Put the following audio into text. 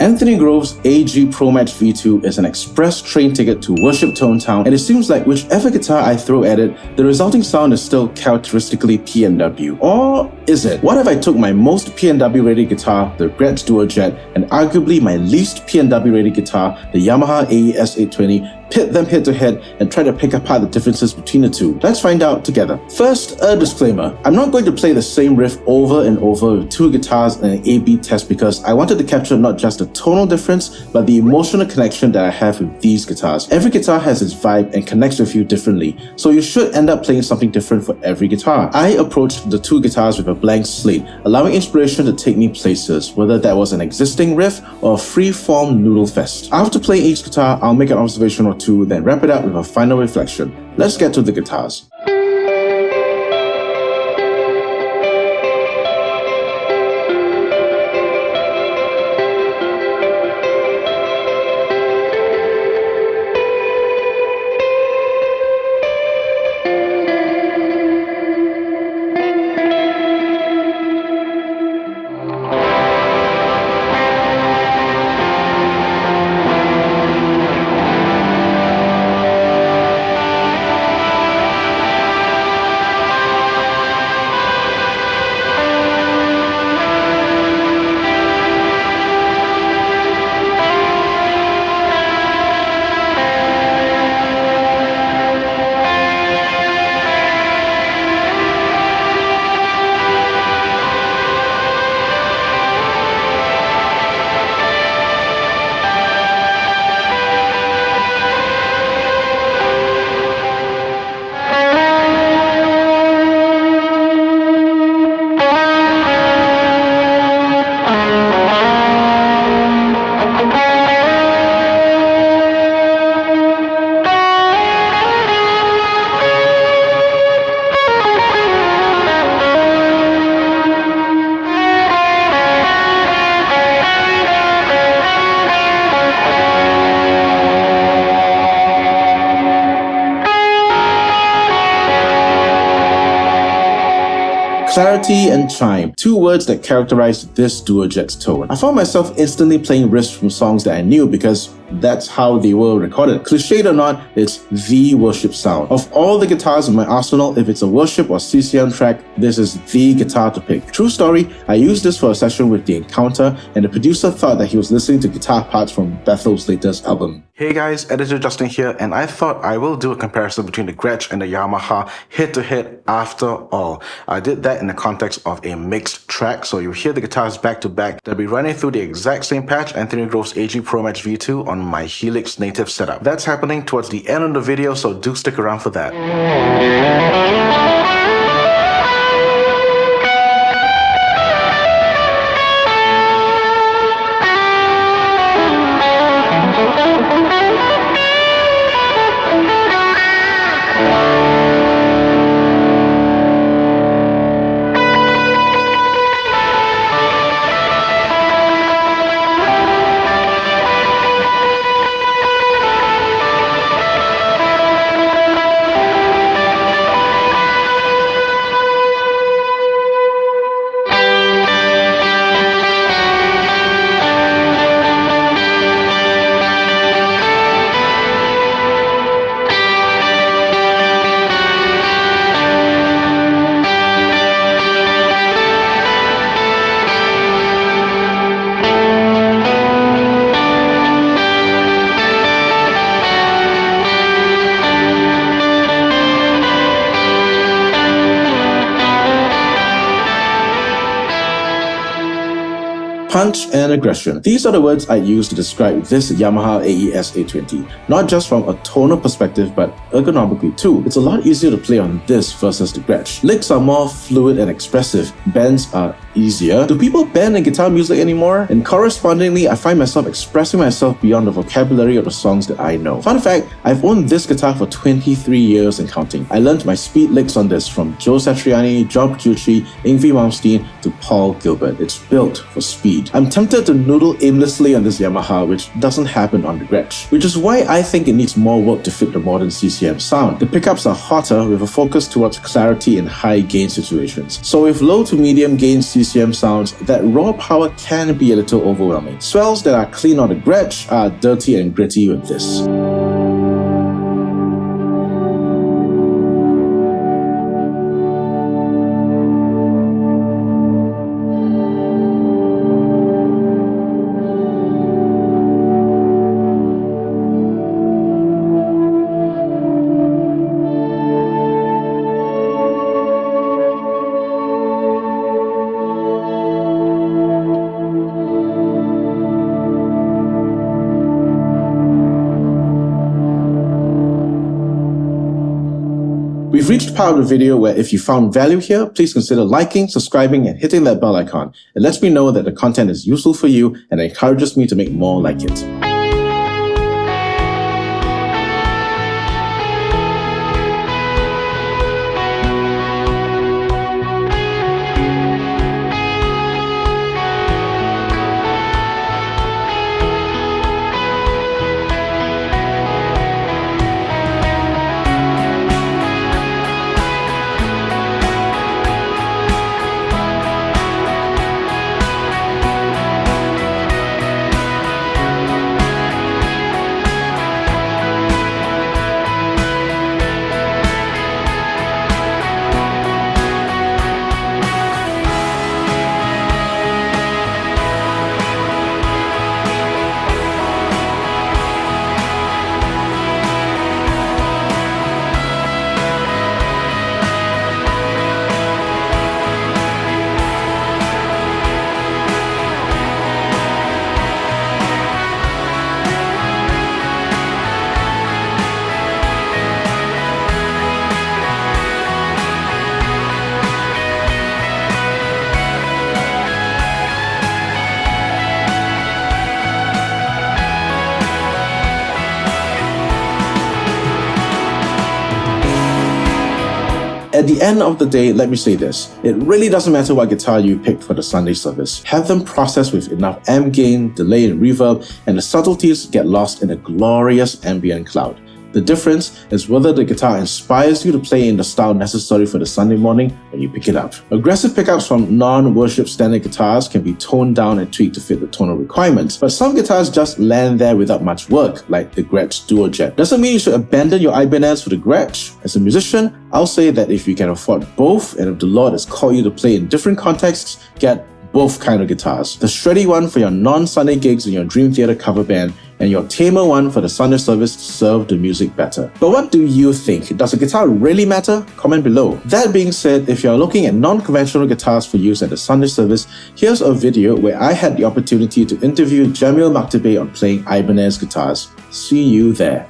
Anthony Grove's AG Pro Match V2 is an express train ticket to Worship Tone Town, and it seems like whichever guitar I throw at it, the resulting sound is still characteristically PNW. Or is it? What if I took my most PNW rated guitar, the Gretsch Duo Jet, and arguably my least PNW rated guitar, the Yamaha AES820, pit them head to head and try to pick apart the differences between the two? Let's find out together. First, a disclaimer. I'm not going to play the same riff over and over with two guitars in an A-B test because I wanted to capture not just the tonal difference, but the emotional connection that I have with these guitars. Every guitar has its vibe and connects with you differently, so you should end up playing something different for every guitar. I approached the two guitars with a blank slate, allowing inspiration to take me places, whether that was an existing riff or a free-form noodle fest. After playing each guitar, I'll make an observation or two, then wrap it up with a final reflection. Let's get to the guitars. Clarity and chime, two words that characterize this Duo Jet's tone. I found myself instantly playing riffs from songs that I knew because that's how they were recorded. Cliched or not, it's the worship sound. Of all the guitars in my arsenal, if it's a worship or CCM track, this is the guitar to pick. True story, I used this for a session with The Encounter, and the producer thought that he was listening to guitar parts from Bethel's latest album. Hey guys, Editor Justin here, and I thought I will do a comparison between the Gretsch and the Yamaha head-to-head after all. I did that in the context of a mixed track, so you'll hear the guitars back-to-back. They'll be running through the exact same patch, Anthony Grove's AG Pro Match V2, on my Helix native setup. That's happening towards the end of the video, so do stick around for that. Punch and aggression. These are the words I use to describe this Yamaha AES820. Not just from a tonal perspective, but ergonomically too. It's a lot easier to play on this versus the Gretsch. Licks are more fluid and expressive. Bends are easier. Do people bend in guitar music anymore? And correspondingly, I find myself expressing myself beyond the vocabulary of the songs that I know. Fun fact, I've owned this guitar for 23 years and counting. I learned my speed licks on this from Joe Satriani, John Petrucci, Yngwie Malmsteen to Paul Gilbert. It's built for speed. I'm tempted to noodle aimlessly on this Yamaha, which doesn't happen on the Gretsch, which is why I think it needs more work to fit the modern CCM sound. The pickups are hotter with a focus towards clarity in high gain situations. So with low to medium gain CCM BCM sounds, that raw power can be a little overwhelming. Swells that are clean on the Gretsch are dirty and gritty with this. We've reached part of the video where if you found value here, please consider liking, subscribing, and hitting that bell icon. It lets me know that the content is useful for you and encourages me to make more like it. At the end of the day, let me say this. It really doesn't matter what guitar you pick for the Sunday service. Have them processed with enough amp gain, delay and reverb, and the subtleties get lost in a glorious ambient cloud. The difference is whether the guitar inspires you to play in the style necessary for the Sunday morning when you pick it up. Aggressive pickups from non-worship standard guitars can be toned down and tweaked to fit the tonal requirements, but some guitars just land there without much work, like the Gretsch Duo Jet. Doesn't mean you should abandon your Ibanez for the Gretsch. As a musician, I'll say that if you can afford both, and if the Lord has called you to play in different contexts, get both kind of guitars. The shreddy one for your non-Sunday gigs in your Dream Theater cover band, and your tamer one for the Sunday service to serve the music better. But what do you think? Does a guitar really matter? Comment below. That being said, if you're looking at non-conventional guitars for use at the Sunday service, here's a video where I had the opportunity to interview Jamil Maktube on playing Ibanez guitars. See you there.